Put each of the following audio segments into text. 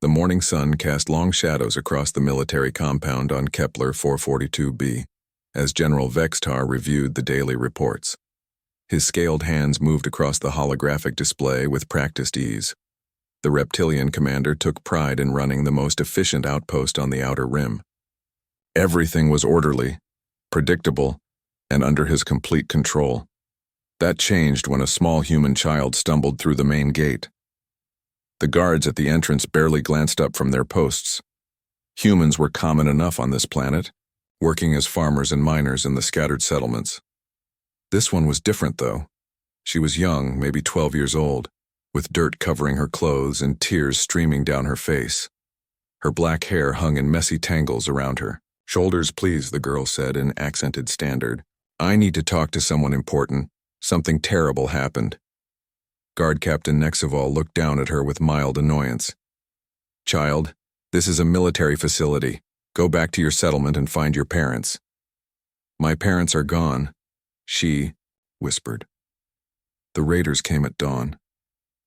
The morning sun cast long shadows across the military compound on Kepler 442b as General Vextar reviewed the daily reports. His scaled hands moved across the holographic display with practiced ease. The reptilian commander took pride in running the most efficient outpost on the outer rim. Everything was orderly, predictable, and under his complete control. That changed when a small human child stumbled through the main gate. The guards at the entrance barely glanced up from their posts. Humans were common enough on this planet, working as farmers and miners in the scattered settlements. This one was different, though. She was young, maybe 12 years old, with dirt covering her clothes and tears streaming down her face. Her black hair hung in messy tangles around her. "Shoulders, please," the girl said in accented standard. "I need to talk to someone important. Something terrible happened." Guard Captain Nexeval looked down at her with mild annoyance. "Child, this is a military facility. Go back to your settlement and find your parents." "My parents are gone," she whispered. "The raiders came at dawn.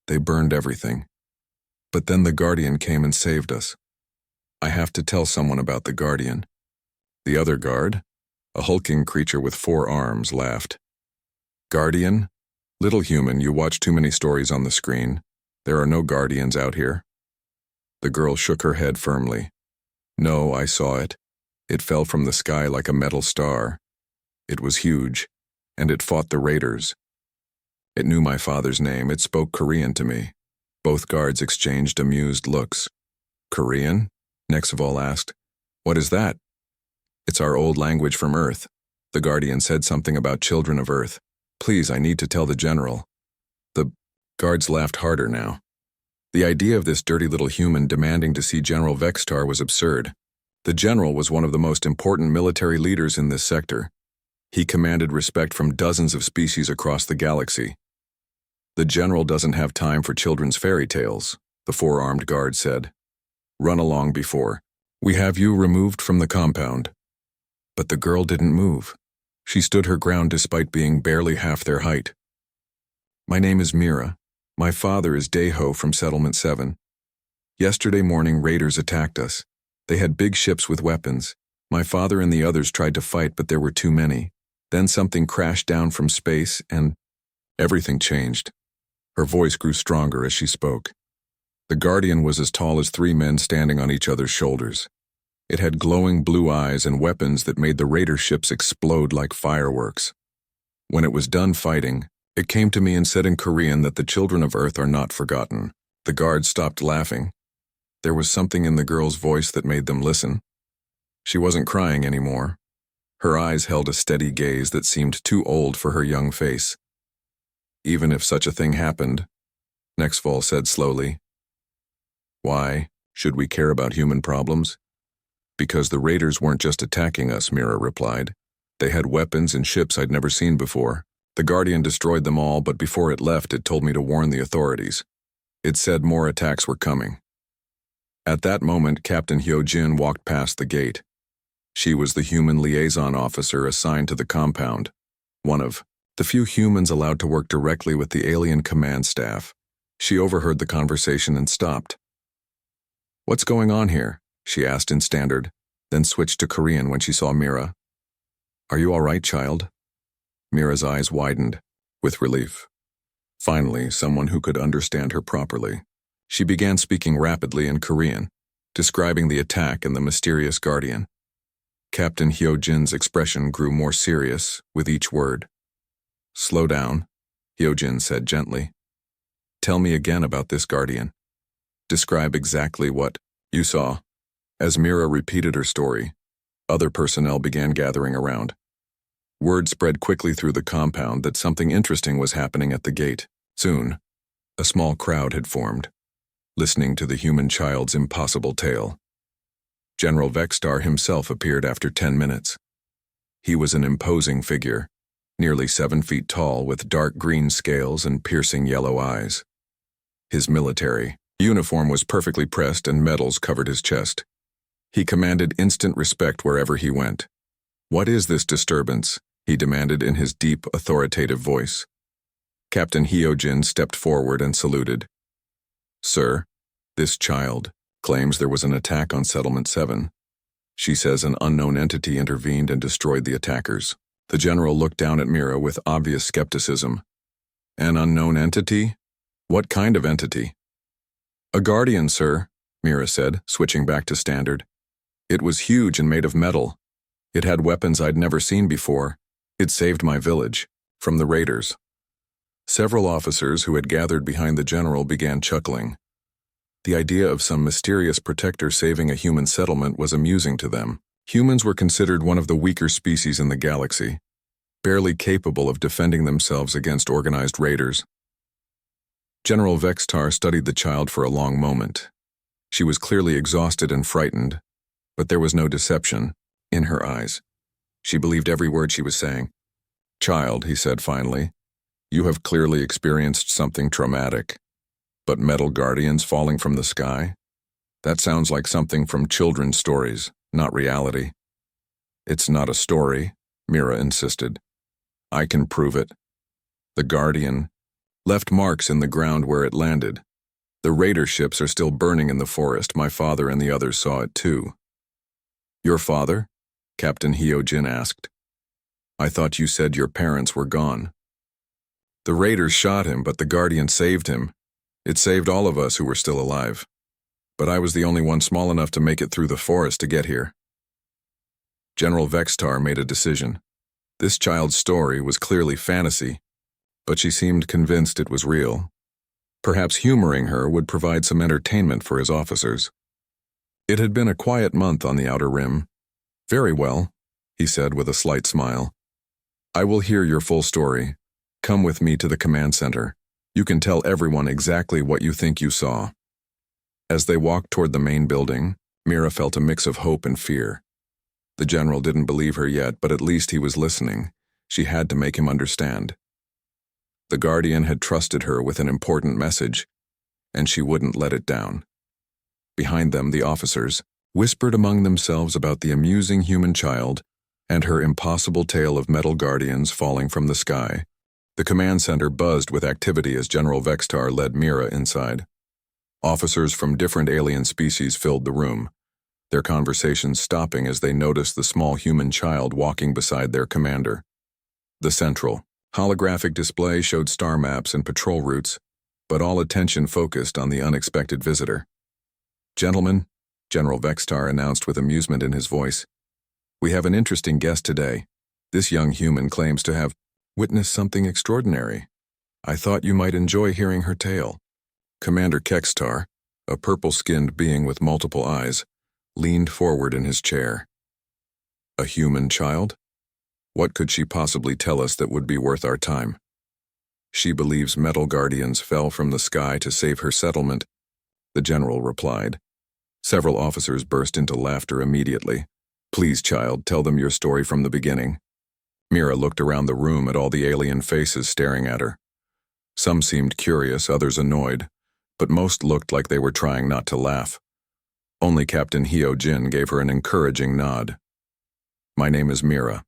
They burned everything. But then the Guardian came and saved us. I have to tell someone about the Guardian." The other guard, a hulking creature with 4 arms, laughed. "Guardian? Little human, you watch too many stories on the screen. There are no Guardians out here." The girl shook her head firmly. "No, I saw it. It fell from the sky like a metal star. It was huge, and it fought the raiders. It knew my father's name. It spoke Korean to me." Both guards exchanged amused looks. "Korean?" Nexeval asked. "What is that?" "It's our old language from Earth. The Guardian said something about children of Earth. Please, I need to tell the general." The guards laughed harder now. The idea of this dirty little human demanding to see General Vextar was absurd. The general was one of the most important military leaders in this sector. He commanded respect from dozens of species across the galaxy. "The general doesn't have time for children's fairy tales," the 4-armed guard said. "Run along before we have you removed from the compound." But the girl didn't move. She stood her ground despite being barely half their height. "My name is Mira. My father is Daeho from Settlement 7. Yesterday morning, raiders attacked us. They had big ships with weapons. My father and the others tried to fight, but there were too many. Then something crashed down from space, and everything changed." Her voice grew stronger as she spoke. The Guardian was as tall as 3 men standing on each other's shoulders. It had glowing blue eyes and weapons that made the raider ships explode like fireworks. When it was done fighting, it came to me and said in Korean that the children of Earth are not forgotten. The guards stopped laughing. There was something in the girl's voice that made them listen. She wasn't crying anymore. Her eyes held a steady gaze that seemed too old for her young face. "Even if such a thing happened," Nexeval said slowly. "Why should we care about human problems?" "Because the raiders weren't just attacking us," Mira replied. "They had weapons and ships I'd never seen before. The Guardian destroyed them all, but before it left, it told me to warn the authorities. It said more attacks were coming." At that moment, Captain Hyojin walked past the gate. She was the human liaison officer assigned to the compound, one of the few humans allowed to work directly with the alien command staff. She overheard the conversation and stopped. "What's going on here?" she asked in standard, then switched to Korean when she saw Mira. "Are you all right, child?" Mira's eyes widened, with relief. Finally, someone who could understand her properly. She began speaking rapidly in Korean, describing the attack and the mysterious Guardian. Captain Hyojin's expression grew more serious with each word. "Slow down," Hyojin said gently. "Tell me again about this Guardian. Describe exactly what you saw." As Mira repeated her story, other personnel began gathering around. Word spread quickly through the compound that something interesting was happening at the gate. Soon, a small crowd had formed, listening to the human child's impossible tale. General Vextar himself appeared after 10 minutes. He was an imposing figure, nearly 7 feet tall with dark green scales and piercing yellow eyes. His military uniform was perfectly pressed and medals covered his chest. He commanded instant respect wherever he went. "What is this disturbance?" he demanded in his deep, authoritative voice. Captain Hyojin stepped forward and saluted. "Sir, this child, claims there was an attack on Settlement 7. She says an unknown entity intervened and destroyed the attackers. The general looked down at Mira with obvious skepticism. An unknown entity? What kind of entity? A guardian, sir, Mira said, switching back to standard. It was huge and made of metal. It had weapons I'd never seen before. It saved my village from the raiders. Several officers who had gathered behind the general began chuckling. The idea of some mysterious protector saving a human settlement was amusing to them. Humans were considered one of the weaker species in the galaxy, barely capable of defending themselves against organized raiders. General Vextar studied the child for a long moment. She was clearly exhausted and frightened, but there was no deception in her eyes. She believed every word she was saying. "Child," he said finally, "you have clearly experienced something traumatic. But metal guardians falling from the sky? That sounds like something from children's stories, not reality." "It's not a story," Mira insisted. "I can prove it. The Guardian left marks in the ground where it landed. The raider ships are still burning in the forest. My father and the others saw it too." "Your father?" Captain Hyojin asked. "I thought you said your parents were gone." "The raiders shot him, but the Guardian saved him. It saved all of us who were still alive. But I was the only one small enough to make it through the forest to get here." General Vextar made a decision. This child's story was clearly fantasy, but she seemed convinced it was real. Perhaps humoring her would provide some entertainment for his officers. It had been a quiet month on the Outer Rim. "Very well," he said with a slight smile. "I will hear your full story. Come with me to the command center. You can tell everyone exactly what you think you saw." As they walked toward the main building, Mira felt a mix of hope and fear. The general didn't believe her yet, but at least he was listening. She had to make him understand. The Guardian had trusted her with an important message, and she wouldn't let it down. Behind them, the officers whispered among themselves about the amusing human child and her impossible tale of metal guardians falling from the sky. The command center buzzed with activity as General Vextar led Mira inside. Officers from different alien species filled the room, their conversations stopping as they noticed the small human child walking beside their commander. The central, holographic display showed star maps and patrol routes, but all attention focused on the unexpected visitor. "Gentlemen," General Vextar announced with amusement in his voice, "we have an interesting guest today. This young human claims to have witnessed something extraordinary. I thought you might enjoy hearing her tale." Commander Kextar, a purple-skinned being with multiple eyes, leaned forward in his chair. "A human child? What could she possibly tell us that would be worth our time?" "She believes metal guardians fell from the sky to save her settlement," the general replied. Several officers burst into laughter immediately. "Please, child, tell them your story from the beginning." Mira looked around the room at all the alien faces staring at her. Some seemed curious, others annoyed, but most looked like they were trying not to laugh. Only Captain Hyojin gave her an encouraging nod. "My name is Mira,"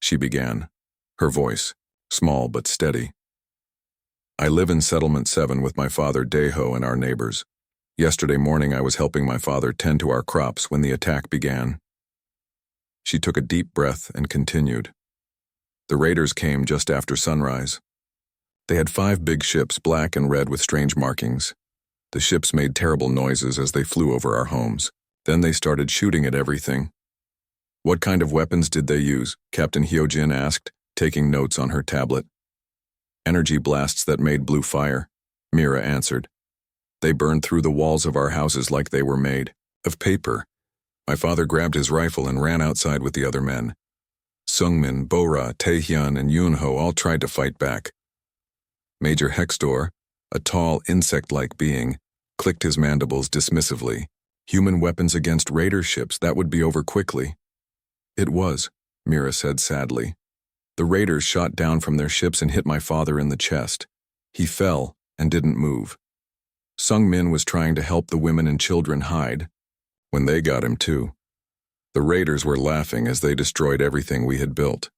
she began, her voice small but steady. "I live in Settlement 7 with my father Deho and our neighbors. Yesterday morning I was helping my father tend to our crops when the attack began." She took a deep breath and continued. "The raiders came just after sunrise. They had 5 big ships, black and red with strange markings. The ships made terrible noises as they flew over our homes. Then they started shooting at everything." "What kind of weapons did they use?" Captain Hyojin asked, taking notes on her tablet. "Energy blasts that made blue fire," Mira answered. "They burned through the walls of our houses like they were made of paper." My father grabbed his rifle and ran outside with the other men. Sungmin, Bora, Taehyun, and Yunho all tried to fight back. Major Hextor, a tall, insect-like being, clicked his mandibles dismissively. "Human weapons against raider ships, that would be over quickly." "It was," Mira said sadly. "The raiders shot down from their ships and hit my father in the chest. He fell and didn't move. Sungmin was trying to help the women and children hide when they got him too. The raiders were laughing as they destroyed everything we had built."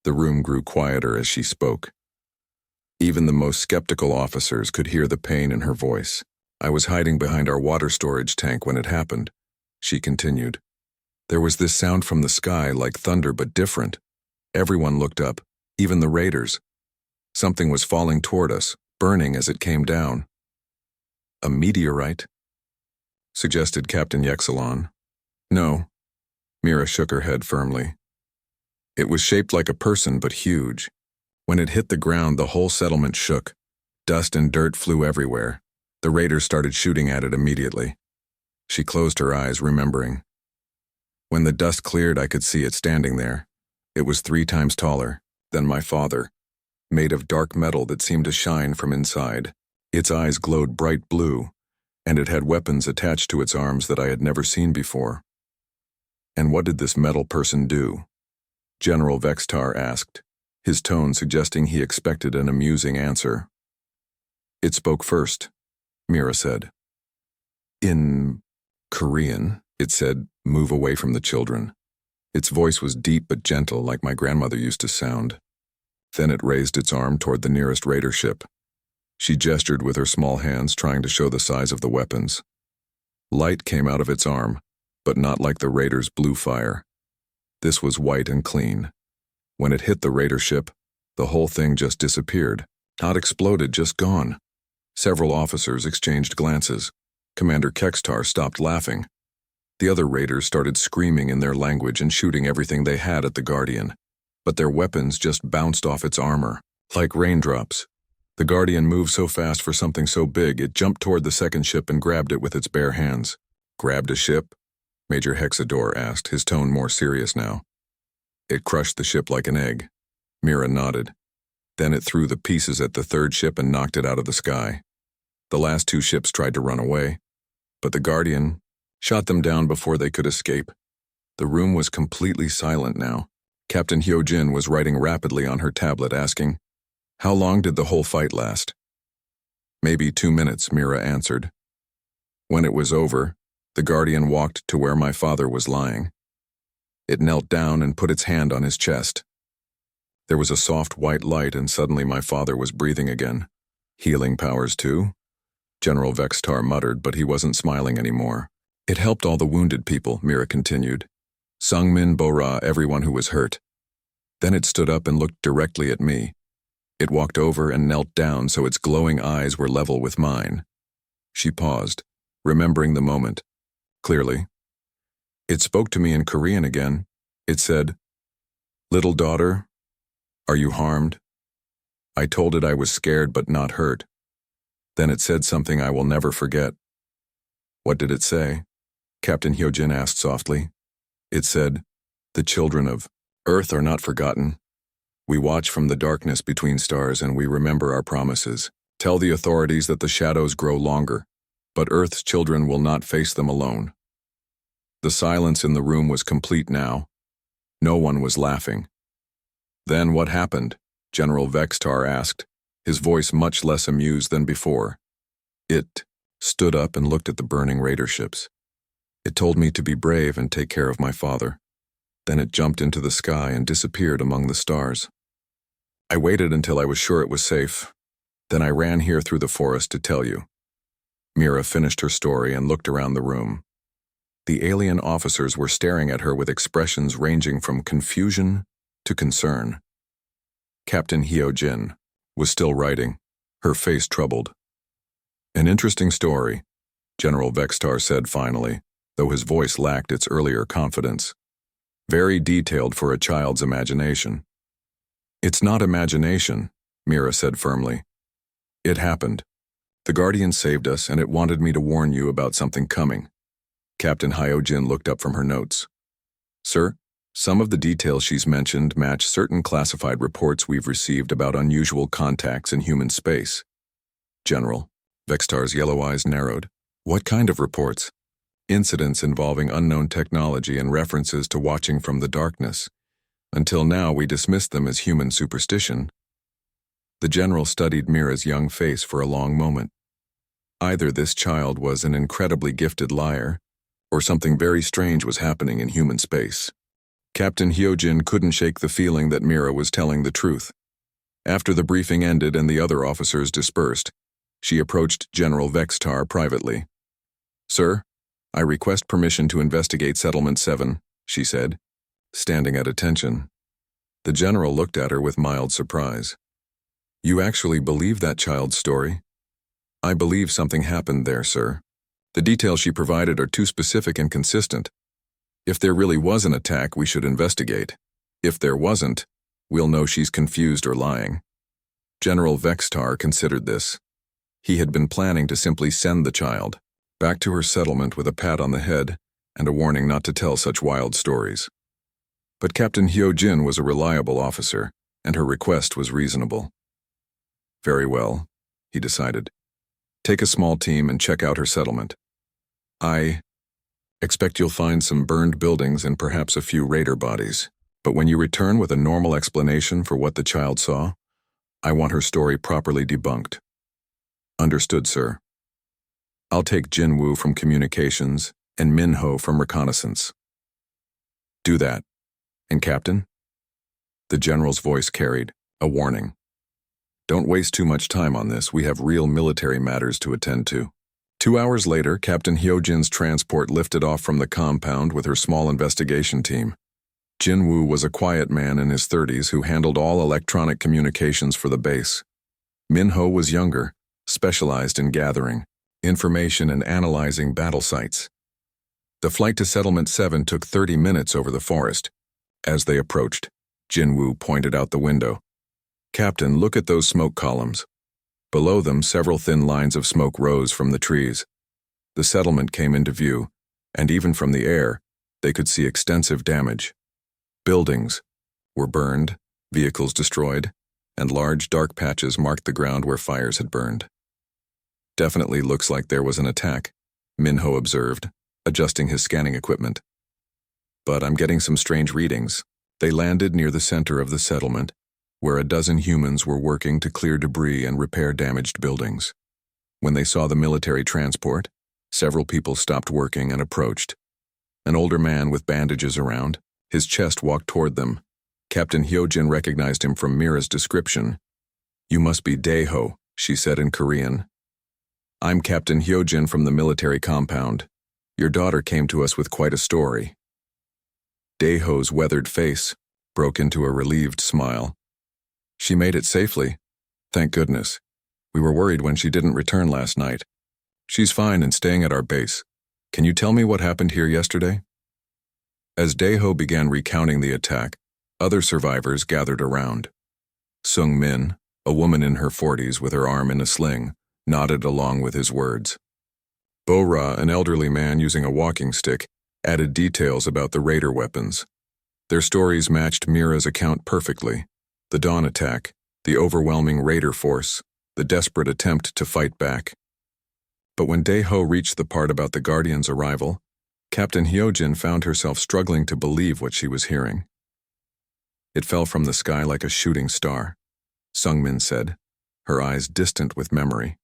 The room grew quieter as she spoke. Even the most skeptical officers could hear the pain in her voice. I was hiding behind our water storage tank when it happened, she continued. There was this sound from the sky like thunder but different. Everyone looked up, even the raiders. Something was falling toward us, burning as it came down. A meteorite? Suggested Captain Yexelon. No. Mira shook her head firmly. It was shaped like a person but huge. When it hit the ground, the whole settlement shook. Dust and dirt flew everywhere. The raiders started shooting at it immediately. She closed her eyes, remembering. When the dust cleared, I could see it standing there. It was 3 times taller than my father, made of dark metal that seemed to shine from inside. Its eyes glowed bright blue, and it had weapons attached to its arms that I had never seen before. And what did this metal person do? General Vextar asked, his tone suggesting he expected an amusing answer. It spoke first, Mira said. In Korean, it said, "Move away from the children." Its voice was deep but gentle, like my grandmother used to sound. Then it raised its arm toward the nearest raider ship. She gestured with her small hands, trying to show the size of the weapons. Light came out of its arm, but not like the raiders' blue fire. This was white and clean. When it hit the raider ship, the whole thing just disappeared. Not exploded, just gone. Several officers exchanged glances. Commander Kextar stopped laughing. The other raiders started screaming in their language and shooting everything they had at the Guardian. But their weapons just bounced off its armor, like raindrops. The Guardian moved so fast for something so big, it jumped toward the second ship and grabbed it with its bare hands. Grabbed a ship? Major Hexador asked, his tone more serious now. It crushed the ship like an egg. Mira nodded. Then it threw the pieces at the third ship and knocked it out of the sky. The last 2 ships tried to run away, but the Guardian shot them down before they could escape. The room was completely silent now. Captain Hyojin was writing rapidly on her tablet, asking, "How long did the whole fight last?" "Maybe 2 minutes," Mira answered. When it was over, the Guardian walked to where my father was lying. It knelt down and put its hand on his chest. There was a soft white light, and suddenly my father was breathing again. "Healing powers too?" General Vextar muttered, but he wasn't smiling anymore. "It helped all the wounded people," Mira continued. "Sungmin, Bora, everyone who was hurt." Then it stood up and looked directly at me. It walked over and knelt down so its glowing eyes were level with mine. She paused, remembering the moment clearly. It spoke to me in Korean again. It said, "Little daughter, are you harmed?" I told it I was scared but not hurt. Then it said something I will never forget. "What did it say?" Captain Hyojin asked softly. It said, "The children of Earth are not forgotten. We watch from the darkness between stars and we remember our promises. Tell the authorities that the shadows grow longer, but Earth's children will not face them alone." The silence in the room was complete now. No one was laughing. "Then what happened?" General Vextar asked, his voice much less amused than before. It stood up and looked at the burning raider ships. It told me to be brave and take care of my father. Then it jumped into the sky and disappeared among the stars. I waited until I was sure it was safe. Then I ran here through the forest to tell you. Mira finished her story and looked around the room. The alien officers were staring at her with expressions ranging from confusion to concern. Captain Hyojin was still writing, her face troubled. "An interesting story," General Vextar said finally, though his voice lacked its earlier confidence. "Very detailed for a child's imagination." "It's not imagination," Mira said firmly. "It happened. The Guardian saved us, and it wanted me to warn you about something coming." Captain Hyojin looked up from her notes. "Sir, some of the details she's mentioned match certain classified reports we've received about unusual contacts in human space." "General," Vextar's yellow eyes narrowed. "What kind of reports?" "Incidents involving unknown technology and references to watching from the darkness. Until now, we dismissed them as human superstition." The general studied Mira's young face for a long moment. Either this child was an incredibly gifted liar, or something very strange was happening in human space. Captain Hyojin couldn't shake the feeling that Mira was telling the truth. After the briefing ended and the other officers dispersed, She approached General Vextar privately. "Sir, I request permission to investigate Settlement 7, she said, standing at attention. The general looked at her with mild surprise. "You actually believe that child's story?" "I believe something happened there, sir. The details she provided are too specific and consistent. If there really was an attack, we should investigate. If there wasn't, we'll know she's confused or lying." General Vextar considered this. He had been planning to simply send the child back to her settlement with a pat on the head and a warning not to tell such wild stories. But Captain Hyojin was a reliable officer, and her request was reasonable. "Very well," he decided. "Take a small team and check out her settlement. I expect you'll find some burned buildings and perhaps a few raider bodies. But when you return with a normal explanation for what the child saw, I want her story properly debunked." "Understood, sir. I'll take Jinwoo from communications and Minho from reconnaissance." "Do that. And Captain?" The general's voice carried a warning. "Don't waste too much time on this. We have real military matters to attend to." 2 hours later, Captain Hyojin's transport lifted off from the compound with her small investigation team. Jinwoo was a quiet man in his 30s who handled all electronic communications for the base. Minho was younger, specialized in gathering information and analyzing battle sites. The flight to Settlement 7 took 30 minutes over the forest. As they approached, Jinwoo pointed out the window. "Captain, look at those smoke columns." Below them, several thin lines of smoke rose from the trees. The settlement came into view, and even from the air, they could see extensive damage. Buildings were burned, vehicles destroyed, and large dark patches marked the ground where fires had burned. "Definitely looks like there was an attack," Minho observed, adjusting his scanning equipment. "But I'm getting some strange readings." They landed near the center of the settlement, where a dozen humans were working to clear debris and repair damaged buildings. When they saw the military transport, several people stopped working and approached. An older man with bandages around his chest walked toward them. Captain Hyojin recognized him from Mira's description. "You must be Daeho," she said in Korean. "I'm Captain Hyojin from the military compound. Your daughter came to us with quite a story." Daeho's weathered face broke into a relieved smile. "She made it safely. Thank goodness. We were worried when she didn't return last night. She's fine and staying at our base. Can you tell me what happened here yesterday?" As Daeho began recounting the attack, other survivors gathered around. Sung Min, a woman in her 40s with her arm in a sling, nodded along with his words. Bo-Ra, an elderly man using a walking stick, added details about the raider weapons. Their stories matched Mira's account perfectly. The dawn attack, the overwhelming raider force, the desperate attempt to fight back. But when Daeho reached the part about the Guardian's arrival, Captain Hyojin found herself struggling to believe what she was hearing. "It fell from the sky like a shooting star," Sungmin said, her eyes distant with memory.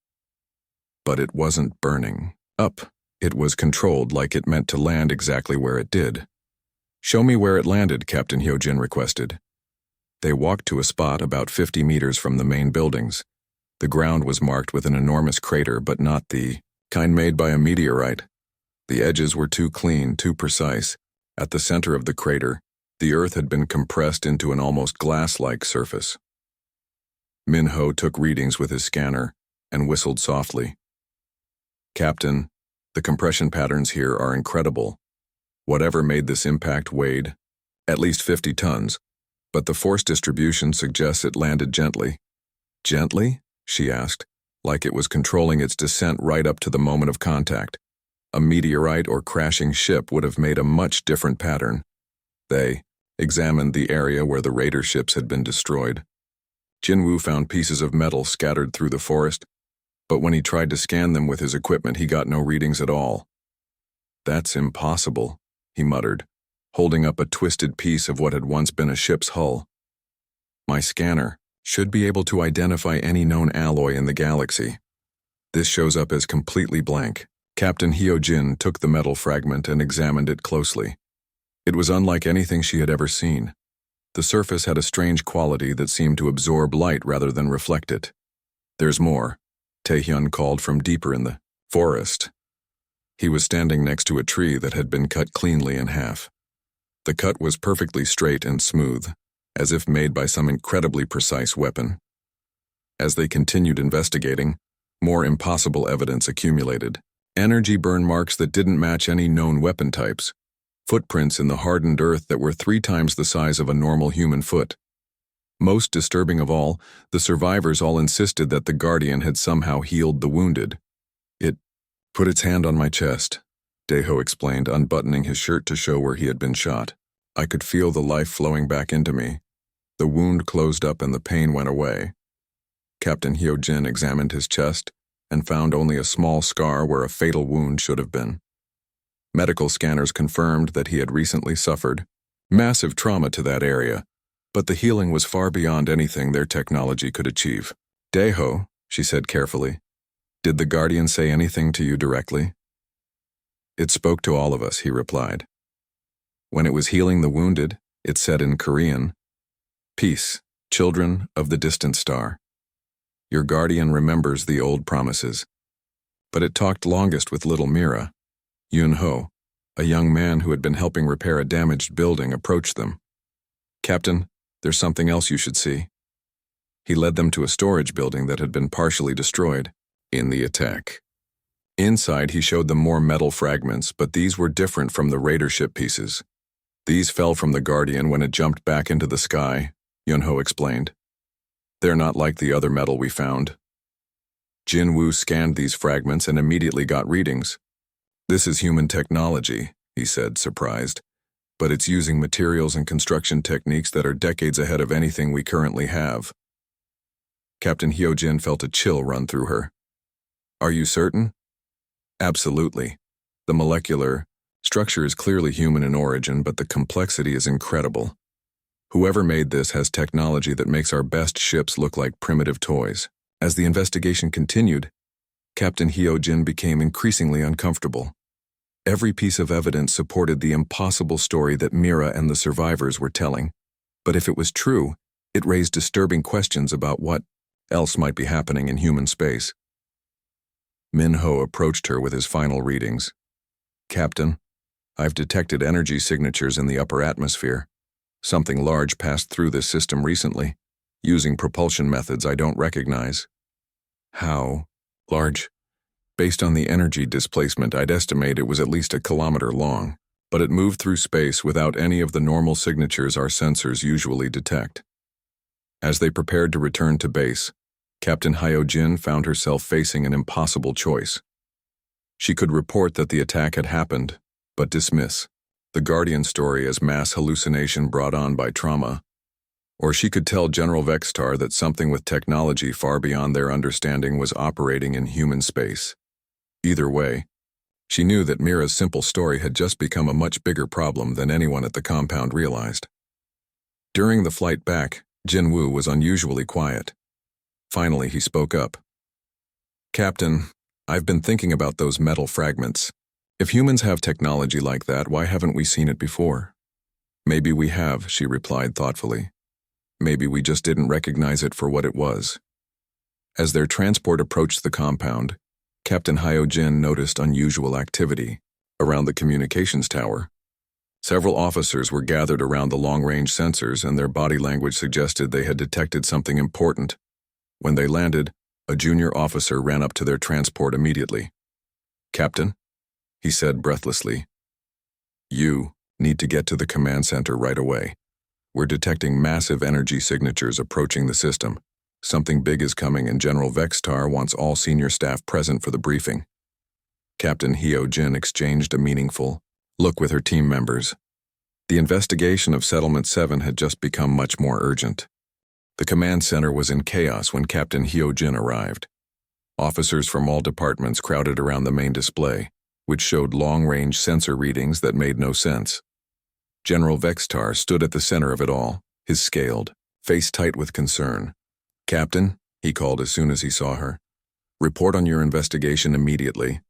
"But it wasn't burning up. It was controlled like it meant to land exactly where it did." "Show me where it landed," Captain Hyojin requested. They walked to a spot about 50 meters from the main buildings. The ground was marked with an enormous crater, but not the kind made by a meteorite. The edges were too clean, too precise. At the center of the crater, the earth had been compressed into an almost glass-like surface. Minho took readings with his scanner and whistled softly. "Captain, the compression patterns here are incredible. Whatever made this impact weighed at least 50 tons, but the force distribution suggests it landed gently." "Gently?" she asked, like it was controlling its descent right up to the moment of contact. A meteorite or crashing ship would have made a much different pattern. They examined the area where the raider ships had been destroyed. Jinwoo found pieces of metal scattered through the forest, but when he tried to scan them with his equipment, he got no readings at all. "That's impossible," he muttered, holding up a twisted piece of what had once been a ship's hull. "My scanner should be able to identify any known alloy in the galaxy. This shows up as completely blank." Captain Hyojin took the metal fragment and examined it closely. It was unlike anything she had ever seen. The surface had a strange quality that seemed to absorb light rather than reflect it. "There's more," Taehyun called from deeper in the forest. He was standing next to a tree that had been cut cleanly in half. The cut was perfectly straight and smooth, as if made by some incredibly precise weapon. As they continued investigating, more impossible evidence accumulated. Energy burn marks that didn't match any known weapon types. Footprints in the hardened earth that were 3 times the size of a normal human foot. Most disturbing of all, the survivors all insisted that the Guardian had somehow healed the wounded. It put its hand on my chest, Daeho explained, unbuttoning his shirt to show where he had been shot. I could feel the life flowing back into me. The wound closed up and the pain went away. Captain Hyojin examined his chest and found only a small scar where a fatal wound should have been. Medical scanners confirmed that he had recently suffered massive trauma to that area, but the healing was far beyond anything their technology could achieve. Daeho, she said carefully, did the Guardian say anything to you directly? It spoke to all of us, he replied. When it was healing the wounded, it said in Korean, "Peace, children of the distant star. Your Guardian remembers the old promises." But it talked longest with little Mira. Yun-ho, a young man who had been helping repair a damaged building, approached them. "Captain, there's something else you should see." He led them to a storage building that had been partially destroyed in the attack. Inside, he showed them more metal fragments, but these were different from the raider ship pieces. These fell from the Guardian when it jumped back into the sky, Yun-ho explained. They're not like the other metal we found. Jin-woo scanned these fragments and immediately got readings. This is human technology, he said, surprised, but it's using materials and construction techniques that are decades ahead of anything we currently have. Captain Hyojin felt a chill run through her. Are you certain? Absolutely. The molecular structure is clearly human in origin, but the complexity is incredible. Whoever made this has technology that makes our best ships look like primitive toys. As the investigation continued, Captain Hyojin became increasingly uncomfortable. Every piece of evidence supported the impossible story that Mira and the survivors were telling, but if it was true, it raised disturbing questions about what else might be happening in human space. Min-ho approached her with his final readings. Captain, I've detected energy signatures in the upper atmosphere. Something large passed through this system recently, using propulsion methods I don't recognize. How large? Based on the energy displacement, I'd estimate it was at least 1 kilometer long, but it moved through space without any of the normal signatures our sensors usually detect. As they prepared to return to base, Captain Hyojin found herself facing an impossible choice. She could report that the attack had happened, but dismiss the Guardian story as mass hallucination brought on by trauma. Or she could tell General Vextar that something with technology far beyond their understanding was operating in human space. Either way, she knew that Mira's simple story had just become a much bigger problem than anyone at the compound realized. During the flight back, Jin-woo was unusually quiet. Finally, he spoke up. Captain, I've been thinking about those metal fragments. If humans have technology like that, why haven't we seen it before? Maybe we have, she replied thoughtfully. Maybe we just didn't recognize it for what it was. As their transport approached the compound, Captain Hyojin noticed unusual activity around the communications tower. Several officers were gathered around the long-range sensors, and their body language suggested they had detected something important. When they landed, a junior officer ran up to their transport immediately. Captain, he said breathlessly, you need to get to the command center right away. We're detecting massive energy signatures approaching the system. Something big is coming, and General Vextar wants all senior staff present for the briefing. Captain Hyojin exchanged a meaningful look with her team members. The investigation of Settlement 7 had just become much more urgent. The command center was in chaos when Captain Hyojin arrived. Officers from all departments crowded around the main display, which showed long-range sensor readings that made no sense. General Vextar stood at the center of it all, his scaled face tight with concern. Captain, he called as soon as he saw her. Report on your investigation immediately.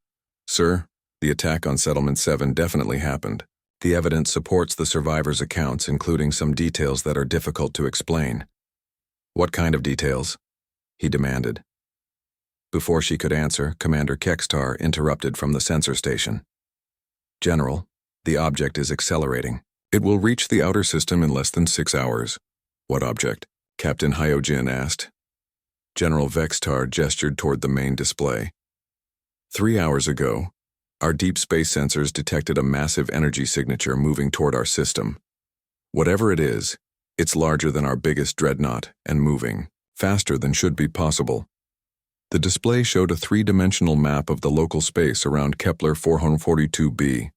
Sir, the attack on Settlement 7 definitely happened. The evidence supports the survivors' accounts, including some details that are difficult to explain. What kind of details? He demanded. Before she could answer, Commander Kextar interrupted from the sensor station. General, the object is accelerating. It will reach the outer system in less than 6 hours. What object? Captain Hyojin asked. General Vextar gestured toward the main display. 3 hours ago, our deep space sensors detected a massive energy signature moving toward our system. Whatever it is, it's larger than our biggest dreadnought and moving faster than should be possible. The display showed a three-dimensional map of the local space around Kepler 442b.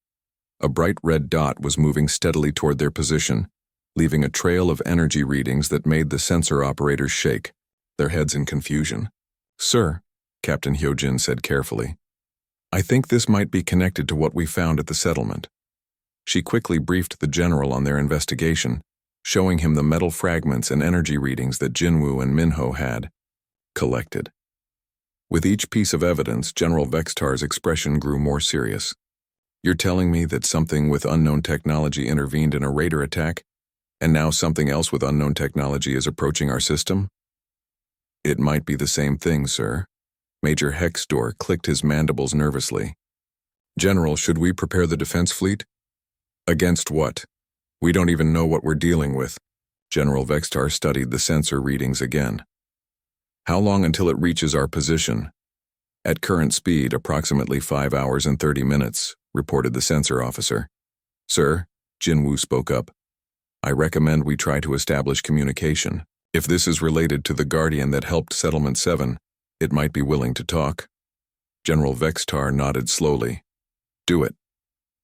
A bright red dot was moving steadily toward their position, leaving a trail of energy readings that made the sensor operators shake, their heads in confusion. Sir, Captain Hyojin said carefully, I think this might be connected to what we found at the settlement. She quickly briefed the general on their investigation, showing him the metal fragments and energy readings that Jinwoo and Minho had collected. With each piece of evidence, General Vextar's expression grew more serious. You're telling me that something with unknown technology intervened in a raider attack, and now something else with unknown technology is approaching our system? It might be the same thing, sir. Major Hexdor clicked his mandibles nervously. General, should we prepare the defense fleet? Against what? We don't even know what we're dealing with. General Vextar studied the sensor readings again. How long until it reaches our position? At current speed, approximately 5 hours and 30 minutes, reported the sensor officer. Sir, Jinwoo spoke up. I recommend we try to establish communication. If this is related to the Guardian that helped Settlement 7, it might be willing to talk. General Vextar nodded slowly. Do it.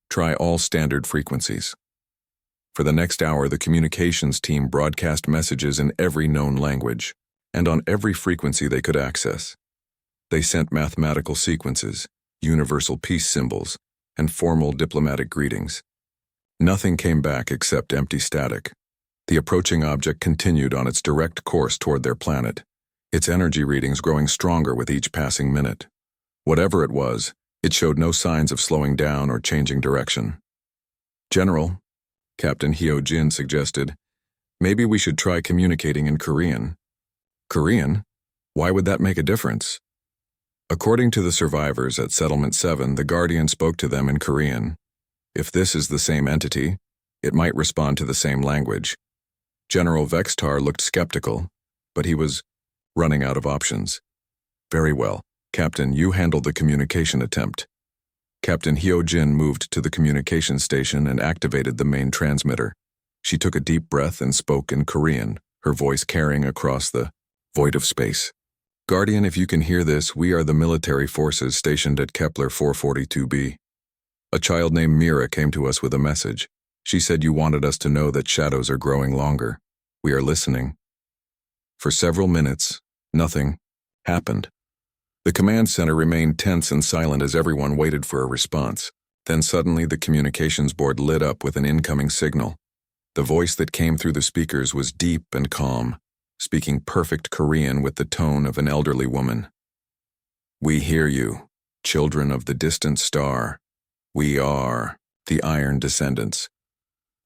Try all standard frequencies. For the next hour, the communications team broadcast messages in every known language, and on every frequency they could access. They sent mathematical sequences, universal peace symbols, and formal diplomatic greetings. Nothing came back except empty static. The approaching object continued on its direct course toward their planet, its energy readings growing stronger with each passing minute. Whatever it was, it showed no signs of slowing down or changing direction. General, Captain Hyojin suggested, maybe we should try communicating in Korean. Korean? Why would that make a difference? According to the survivors at Settlement 7, the Guardian spoke to them in Korean. If this is the same entity, it might respond to the same language. General Vextar looked skeptical, but he was running out of options. Very well, Captain, you handled the communication attempt. Captain Hyojin moved to the communication station and activated the main transmitter. She took a deep breath and spoke in Korean, her voice carrying across the void of space. Guardian, if you can hear this, we are the military forces stationed at Kepler 442b. A child named Mira came to us with a message. She said you wanted us to know that shadows are growing longer. We are listening. For several minutes, nothing happened. The command center remained tense and silent as everyone waited for a response. Then suddenly the communications board lit up with an incoming signal. The voice that came through the speakers was deep and calm, speaking perfect Korean with the tone of an elderly woman. We hear you, children of the distant star. We are the Iron Descendants.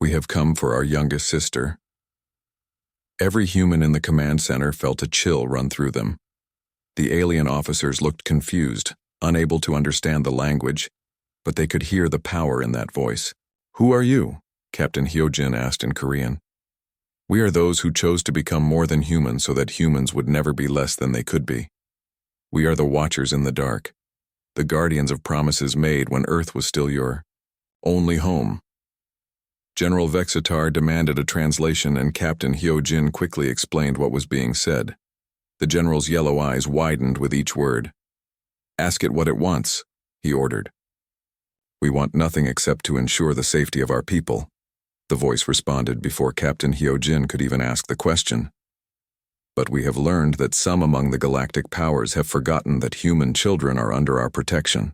We have come for our youngest sister. Every human in the command center felt a chill run through them. The alien officers looked confused, unable to understand the language, but they could hear the power in that voice. Who are you? Captain Hyojin asked in Korean. We are those who chose to become more than human so that humans would never be less than they could be. We are the Watchers in the dark, the guardians of promises made when Earth was still your only home. General Vexatar demanded a translation and Captain Hyojin quickly explained what was being said. The general's yellow eyes widened with each word. Ask it what it wants, he ordered. We want nothing except to ensure the safety of our people. The voice responded before Captain Hyojin could even ask the question. But we have learned that some among the galactic powers have forgotten that human children are under our protection.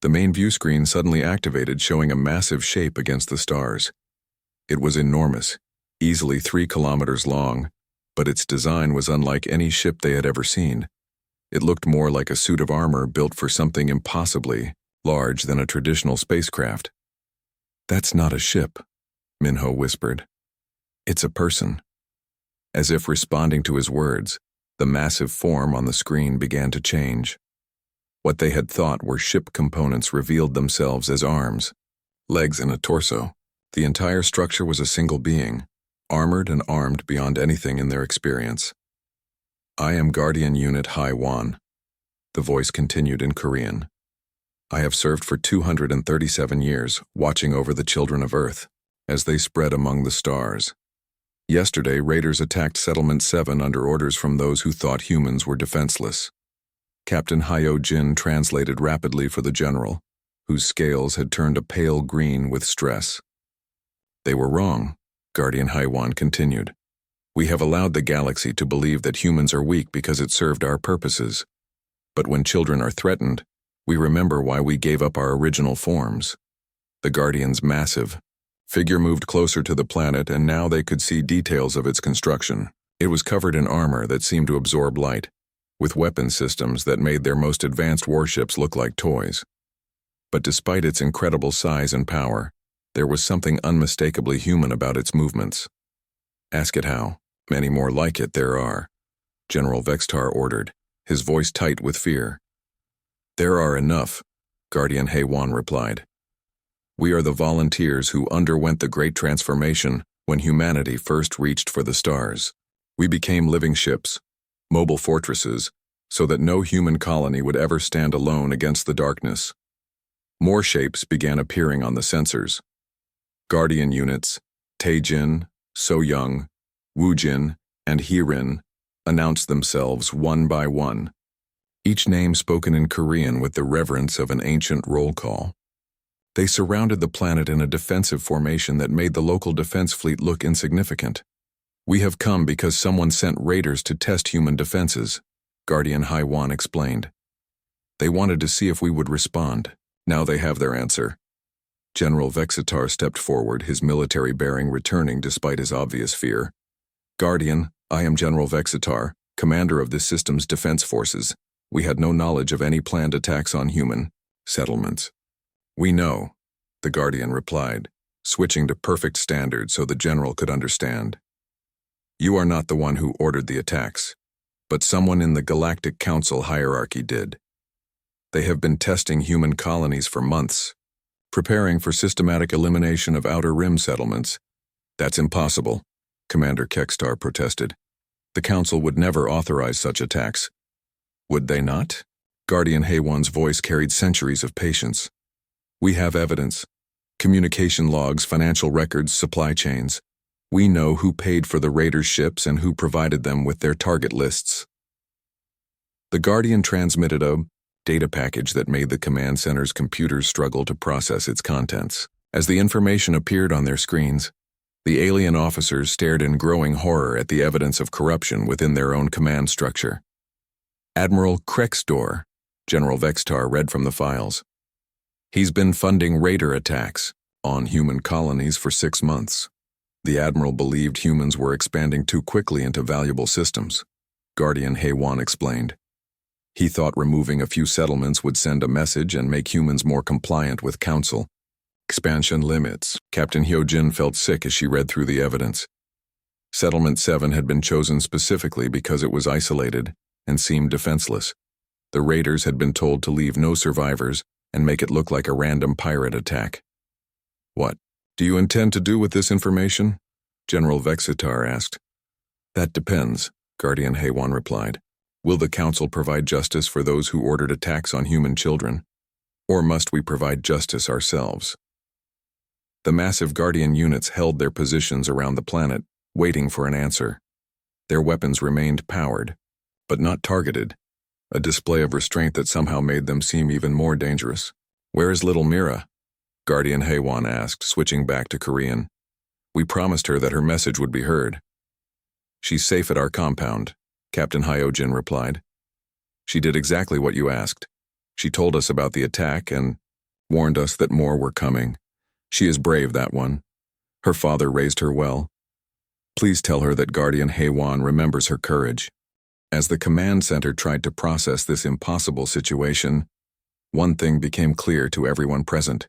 The main view screen suddenly activated, showing a massive shape against the stars. It was enormous, easily 3 kilometers long, but its design was unlike any ship they had ever seen. It looked more like a suit of armor built for something impossibly large than a traditional spacecraft. That's not a ship, Minho whispered. It's a person. As if responding to his words, The massive form on the screen began to change. What they had thought were ship components revealed themselves as arms, legs, and a torso. The entire structure was a single being, armored and armed beyond anything in their experience. "I am Guardian Unit Haiwan," the voice continued in Korean. "I have served for 237 years, watching over the children of Earth as they spread among the stars. Yesterday, raiders attacked Settlement 7 under orders from those who thought humans were defenseless." Captain Hyo Jin translated rapidly for the general, whose scales had turned a pale green with stress. "They were wrong," Guardian Haiwan continued. "We have allowed the galaxy to believe that humans are weak because it served our purposes. But when children are threatened, we remember why we gave up our original forms." The Guardian's massive figure moved closer to the planet, and now they could see details of its construction. It was covered in armor that seemed to absorb light, with weapon systems that made their most advanced warships look like toys. But despite its incredible size and power, there was something unmistakably human about its movements. "Ask it how. Many more like it there are," General Vextar ordered, his voice tight with fear. "There are enough," Guardian Haiwan replied. "We are the volunteers who underwent the Great Transformation when humanity first reached for the stars. We became living ships, mobile fortresses, so that no human colony would ever stand alone against the darkness." More shapes began appearing on the sensors. Guardian units, Taejin, Soyoung, Woojin, and Hirin announced themselves one by one, each name spoken in Korean with the reverence of an ancient roll call. They surrounded the planet in a defensive formation that made the local defense fleet look insignificant. "We have come because someone sent raiders to test human defenses," Guardian Haiwan explained. "They wanted to see if we would respond. Now they have their answer." General Vexitar stepped forward, his military bearing returning despite his obvious fear. "Guardian, I am General Vexitar, commander of this system's defense forces. We had no knowledge of any planned attacks on human settlements." "We know," the Guardian replied, switching to perfect standard so the general could understand. "You are not the one who ordered the attacks, but someone in the Galactic Council hierarchy did. They have been testing human colonies for months, preparing for systematic elimination of Outer Rim settlements." "That's impossible," Commander Kekstar protested. "The Council would never authorize such attacks." "Would they not?" Guardian Haiwan's voice carried centuries of patience. "We have evidence. Communication logs, financial records, supply chains. We know who paid for the raiders' ships and who provided them with their target lists." The Guardian transmitted a data package that made the command center's computers struggle to process its contents. As the information appeared on their screens, the alien officers stared in growing horror at the evidence of corruption within their own command structure. "Admiral Krexdor," General Vextar read from the files. "He's been funding raider attacks on human colonies for 6 months. The Admiral believed humans were expanding too quickly into valuable systems," Guardian Haiwan explained. "He thought removing a few settlements would send a message and make humans more compliant with Council expansion limits." Captain Hyojin felt sick as she read through the evidence. Settlement 7 had been chosen specifically because it was isolated and seemed defenseless. The raiders had been told to leave no survivors and make it look like a random pirate attack. "What do you intend to do with this information?" General Vexitar asked. "That depends," Guardian Haiwan replied. "Will the Council provide justice for those who ordered attacks on human children? Or must we provide justice ourselves?" The massive Guardian units held their positions around the planet, waiting for an answer. Their weapons remained powered, but not targeted, a display of restraint that somehow made them seem even more dangerous. "Where is little Mira?" Guardian Haiwan asked, switching back to Korean. "We promised her that her message would be heard." "She's safe at our compound," Captain Hyojin replied. "She did exactly what you asked. She told us about the attack and warned us that more were coming. She is brave, that one. Her father raised her well. Please tell her that Guardian Haiwan remembers her courage." As the command center tried to process this impossible situation, one thing became clear to everyone present.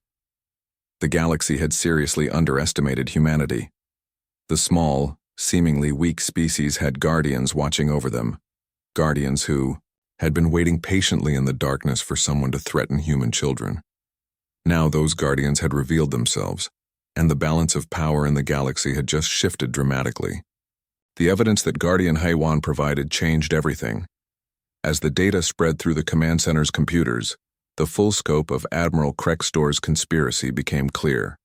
The galaxy had seriously underestimated humanity. The small, seemingly weak species had guardians watching over them, guardians who had been waiting patiently in the darkness for someone to threaten human children. Now those guardians had revealed themselves, and the balance of power in the galaxy had just shifted dramatically. The evidence that Guardian Haywan provided changed everything. As the data spread through the command center's computers, the full scope of Admiral Krekstor's conspiracy became clear.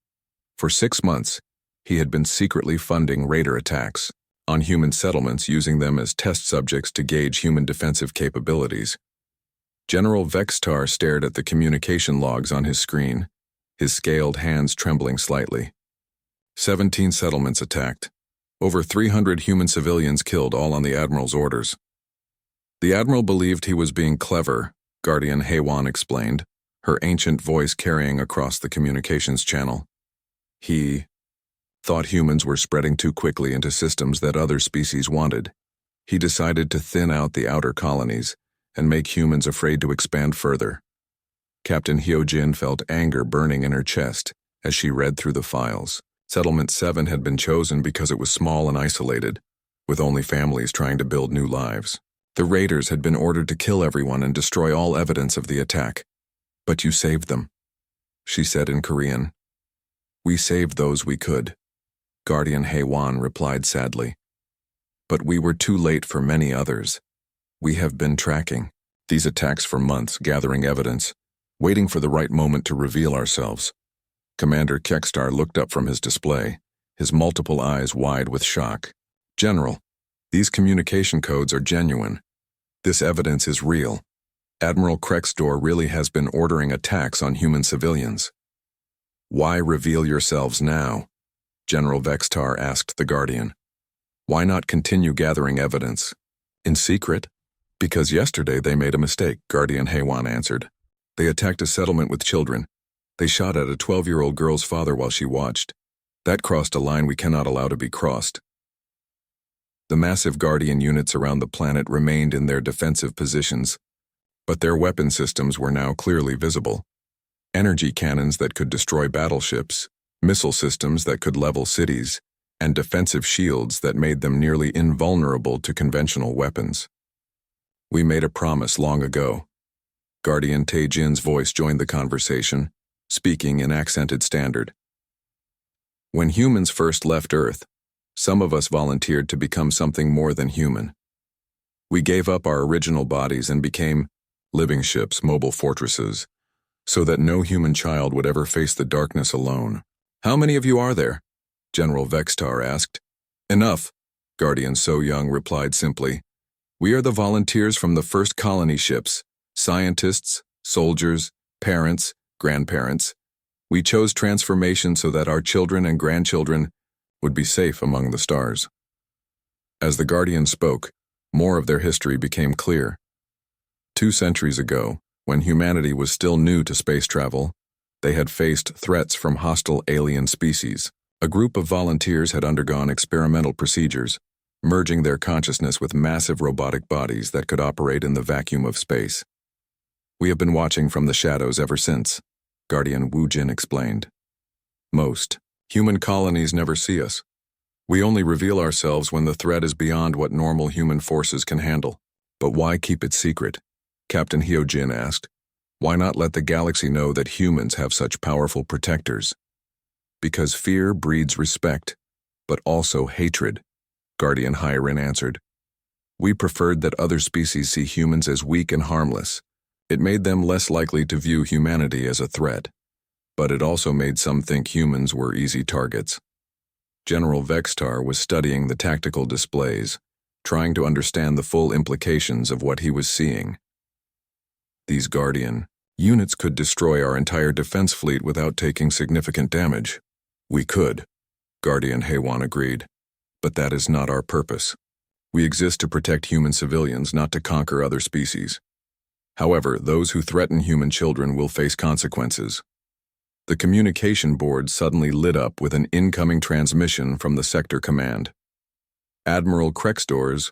For 6 months, he had been secretly funding raider attacks on human settlements, using them as test subjects to gauge human defensive capabilities. General Vextar stared at the communication logs on his screen, his scaled hands trembling slightly. 17 settlements attacked. Over 300 human civilians killed, all on the Admiral's orders. The Admiral believed he was being clever, Guardian Haywan explained, her ancient voice carrying across the communications channel. He thought humans were spreading too quickly into systems that other species wanted. He decided to thin out the outer colonies and make humans afraid to expand further. Captain Hyojin felt anger burning in her chest as she read through the files. Settlement 7 had been chosen because it was small and isolated, with only families trying to build new lives. The raiders had been ordered to kill everyone and destroy all evidence of the attack. But you saved them, she said in Korean. We saved those we could, Guardian Haywan replied sadly. But we were too late for many others. We have been tracking these attacks for months, gathering evidence, waiting for the right moment to reveal ourselves. Commander Kekstar looked up from his display, his multiple eyes wide with shock. General, these communication codes are genuine. This evidence is real. Admiral Krekstor really has been ordering attacks on human civilians. Why reveal yourselves now? General Vextar asked the Guardian. Why not continue gathering evidence? In secret? Because yesterday they made a mistake, Guardian Haywan answered. They attacked a settlement with children. They shot at a 12-year-old girl's father while she watched. That crossed a line we cannot allow to be crossed. The massive Guardian units around the planet remained in their defensive positions, but their weapon systems were now clearly visible. Energy cannons that could destroy battleships, missile systems that could level cities, and defensive shields that made them nearly invulnerable to conventional weapons. We made a promise long ago. Guardian Taejin's voice joined the conversation, speaking in accented standard. When humans first left Earth, some of us volunteered to become something more than human. We gave up our original bodies and became living ships, mobile fortresses, so that no human child would ever face the darkness alone. How many of you are there? General Vextar asked. Enough, Guardian So Young replied simply. We are the volunteers from the first colony ships, scientists, soldiers, parents, grandparents. We chose transformation so that our children and grandchildren would be safe among the stars. As the Guardian spoke, more of their history became clear. 2 centuries ago, when humanity was still new to space travel, they had faced threats from hostile alien species. A group of volunteers had undergone experimental procedures, merging their consciousness with massive robotic bodies that could operate in the vacuum of space. We have been watching from the shadows ever since, Guardian Wu Jin explained. Most human colonies never see us. We only reveal ourselves when the threat is beyond what normal human forces can handle. But why keep it secret? Captain Hyojin asked. Why not let the galaxy know that humans have such powerful protectors? Because fear breeds respect, but also hatred, Guardian Hyrin answered. We preferred that other species see humans as weak and harmless. It made them less likely to view humanity as a threat, but it also made some think humans were easy targets. General Vextar was studying the tactical displays, trying to understand the full implications of what he was seeing. These Guardian units could destroy our entire defense fleet without taking significant damage. We could, Guardian Haywan agreed, but that is not our purpose. We exist to protect human civilians, not to conquer other species. However, those who threaten human children will face consequences. The communication board suddenly lit up with an incoming transmission from the sector command. Admiral Krekstor's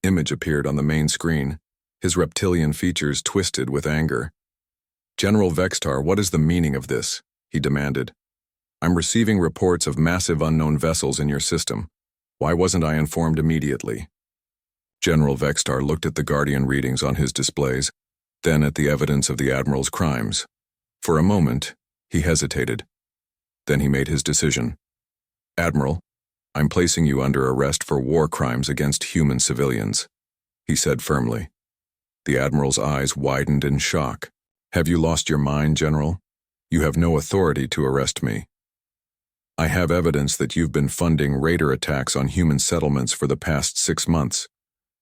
image appeared on the main screen, his reptilian features twisted with anger. General Vextar, what is the meaning of this? He demanded. I'm receiving reports of massive unknown vessels in your system. Why wasn't I informed immediately? General Vextar looked at the Guardian readings on his displays, then at the evidence of the Admiral's crimes. For a moment, he hesitated. Then he made his decision. "Admiral, I'm placing you under arrest for war crimes against human civilians," he said firmly. The Admiral's eyes widened in shock. "Have you lost your mind, General? You have no authority to arrest me. I have evidence that you've been funding raider attacks on human settlements for the past 6 months.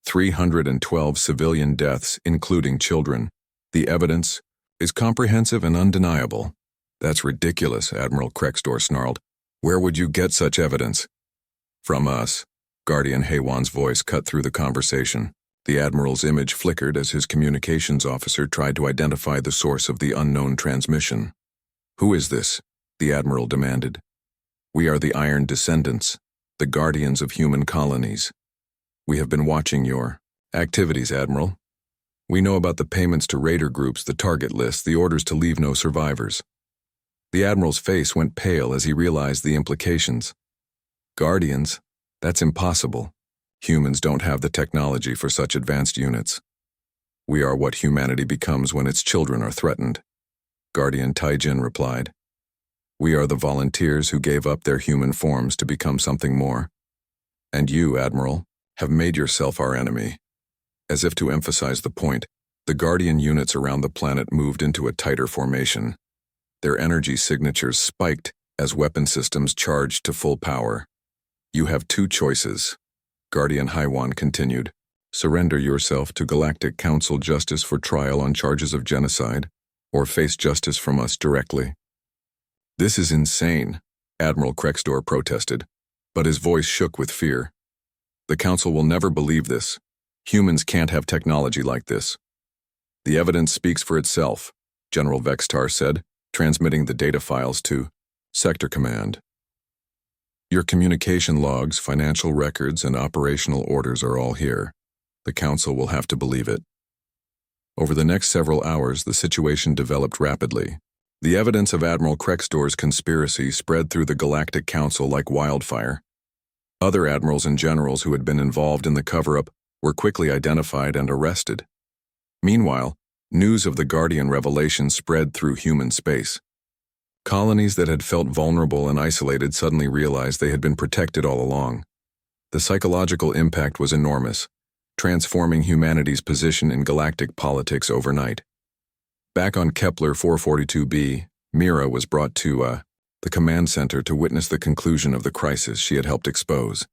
312 civilian deaths, including children. The evidence is comprehensive and undeniable." "That's ridiculous," Admiral Krexdor snarled. "Where would you get such evidence?" "From us." Guardian Haywan's voice cut through the conversation. The Admiral's image flickered as his communications officer tried to identify the source of the unknown transmission. "Who is this?" the Admiral demanded. "We are the Iron Descendants, the guardians of human colonies. We have been watching your activities, Admiral. We know about the payments to raider groups, the target list, the orders to leave no survivors." The Admiral's face went pale as he realized the implications. "Guardians? That's impossible. Humans don't have the technology for such advanced units. We are what humanity becomes when its children are threatened," Guardian Taijin replied. "We are the volunteers who gave up their human forms to become something more. And you, Admiral, have made yourself our enemy." As if to emphasize the point, the Guardian units around the planet moved into a tighter formation. Their energy signatures spiked as weapon systems charged to full power. "You have 2 choices," Guardian Haiwan continued. "Surrender yourself to Galactic Council justice for trial on charges of genocide, or face justice from us directly." "This is insane," Admiral Krexdor protested, but his voice shook with fear. "The Council will never believe this. Humans can't have technology like this." "The evidence speaks for itself," General Vextar said, transmitting the data files to Sector Command. "Your communication logs, financial records, and operational orders are all here. The Council will have to believe it." Over the next several hours, the situation developed rapidly. The evidence of Admiral Krexdor's conspiracy spread through the Galactic Council like wildfire. Other admirals and generals who had been involved in the cover-up were quickly identified and arrested. Meanwhile, news of the Guardian revelation spread through human space. Colonies that had felt vulnerable and isolated suddenly realized they had been protected all along. The psychological impact was enormous, transforming humanity's position in galactic politics overnight. Back on Kepler 442b, Mira was brought to the command center to witness the conclusion of the crisis she had helped expose.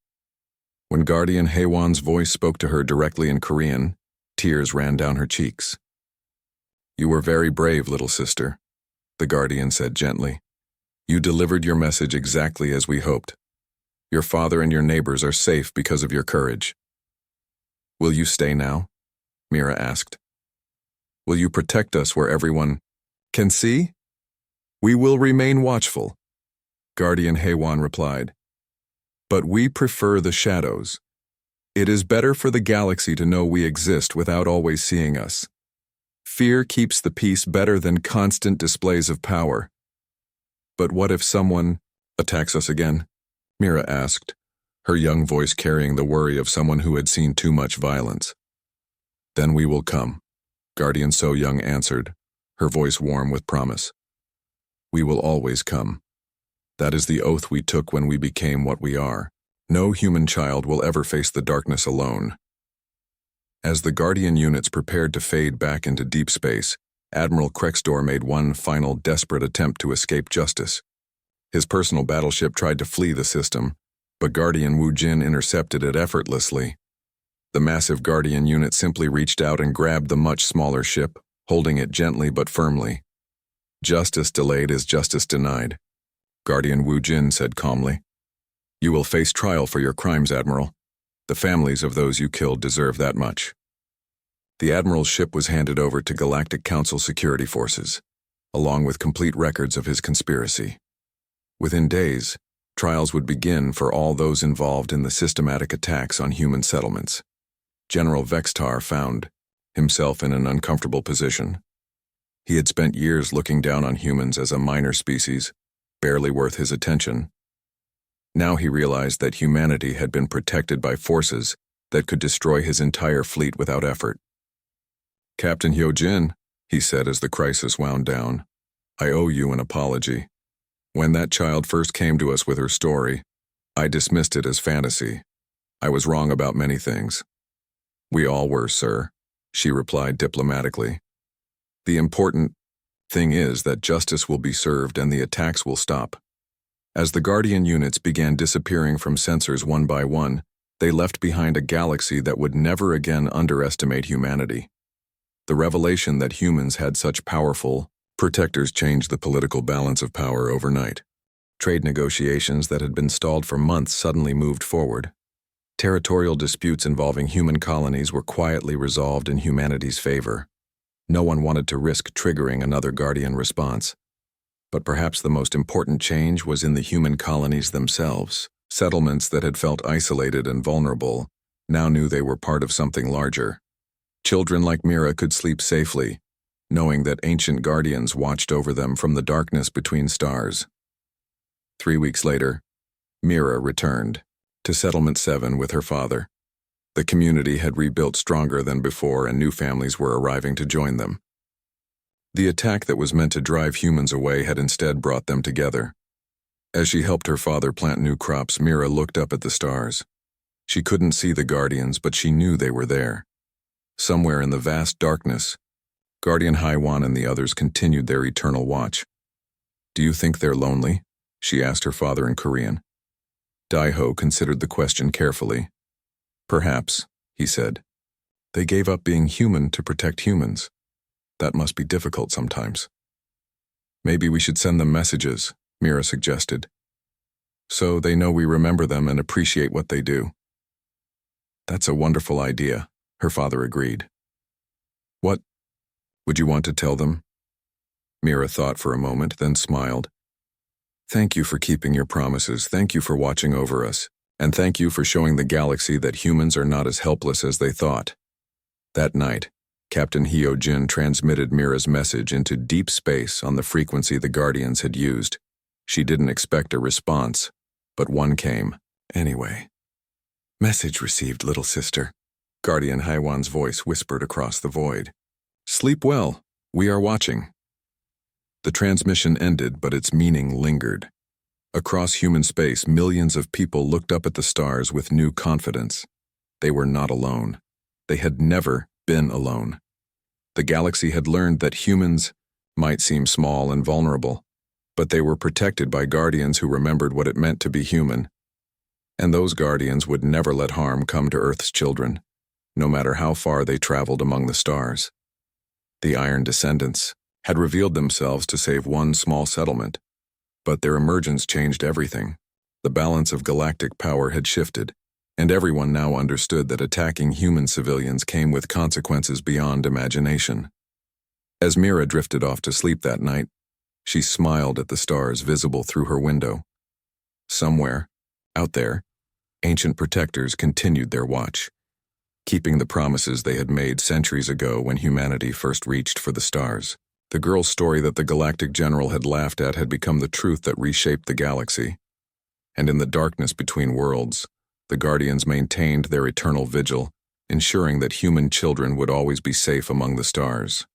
When Guardian Haywan's voice spoke to her directly in Korean, tears ran down her cheeks. "You were very brave, little sister," the Guardian said gently. "You delivered your message exactly as we hoped. Your father and your neighbors are safe because of your courage." "Will you stay now?" Mira asked. "Will you protect us where everyone can see?" "We will remain watchful," Guardian Haywan replied. "But we prefer the shadows. It is better for the galaxy to know we exist without always seeing us. Fear keeps the peace better than constant displays of power." "But what if someone attacks us again?" Mira asked, her young voice carrying the worry of someone who had seen too much violence. "Then we will come," Guardian So Young answered, her voice warm with promise. "We will always come. That is the oath we took when we became what we are. No human child will ever face the darkness alone." As the Guardian units prepared to fade back into deep space, Admiral Krexdor made one final desperate attempt to escape justice. His personal battleship tried to flee the system, but Guardian Wu Jin intercepted it effortlessly. The massive Guardian unit simply reached out and grabbed the much smaller ship, holding it gently but firmly. "Justice delayed is justice denied," Guardian Wu Jin said calmly. "You will face trial for your crimes, Admiral. The families of those you killed deserve that much." The Admiral's ship was handed over to Galactic Council security forces, along with complete records of his conspiracy. Within days, trials would begin for all those involved in the systematic attacks on human settlements. General Vextar found himself in an uncomfortable position. He had spent years looking down on humans as a minor species, barely worth his attention. Now he realized that humanity had been protected by forces that could destroy his entire fleet without effort. "Captain Hyojin," he said as the crisis wound down, "I owe you an apology. When that child first came to us with her story, I dismissed it as fantasy. I was wrong about many things." "We all were, sir," she replied diplomatically. "The important thing is that justice will be served and the attacks will stop." As the Guardian units began disappearing from sensors one by one, they left behind a galaxy that would never again underestimate humanity. The revelation that humans had such powerful protectors changed the political balance of power overnight. Trade negotiations that had been stalled for months suddenly moved forward. Territorial disputes involving human colonies were quietly resolved in humanity's favor. No one wanted to risk triggering another Guardian response. But perhaps the most important change was in the human colonies themselves. Settlements that had felt isolated and vulnerable now knew they were part of something larger. Children like Mira could sleep safely, knowing that ancient guardians watched over them from the darkness between stars. 3 weeks later, Mira returned to Settlement 7 with her father. The community had rebuilt stronger than before, and new families were arriving to join them. The attack that was meant to drive humans away had instead brought them together. As she helped her father plant new crops, Mira looked up at the stars. She couldn't see the Guardians, but she knew they were there. Somewhere in the vast darkness, Guardian Haiwan and the others continued their eternal watch. "Do you think they're lonely?" she asked her father in Korean. Daiho considered the question carefully. "Perhaps," he said. "They gave up being human to protect humans. That must be difficult sometimes." "Maybe we should send them messages," Mira suggested, "so they know we remember them and appreciate what they do." "That's a wonderful idea," her father agreed. "What would you want to tell them?" Mira thought for a moment, then smiled. "Thank you for keeping your promises, thank you for watching over us, and thank you for showing the galaxy that humans are not as helpless as they thought." That night, Captain Hyojin transmitted Mira's message into deep space on the frequency the Guardians had used. She didn't expect a response, but one came anyway. "Message received, little sister," Guardian Haiwan's voice whispered across the void. "Sleep well. We are watching." The transmission ended, but its meaning lingered. Across human space, millions of people looked up at the stars with new confidence. They were not alone. They had never been alone. The galaxy had learned that humans might seem small and vulnerable, but they were protected by Guardians who remembered what it meant to be human. And those Guardians would never let harm come to Earth's children, no matter how far they traveled among the stars. The Iron Descendants had revealed themselves to save one small settlement, but their emergence changed everything. The balance of galactic power had shifted, and everyone now understood that attacking human civilians came with consequences beyond imagination. As Mira drifted off to sleep that night, she smiled at the stars visible through her window. Somewhere, out there, ancient protectors continued their watch, keeping the promises they had made centuries ago when humanity first reached for the stars. The girl's story that the Galactic General had laughed at had become the truth that reshaped the galaxy. And in the darkness between worlds, the Guardians maintained their eternal vigil, ensuring that human children would always be safe among the stars.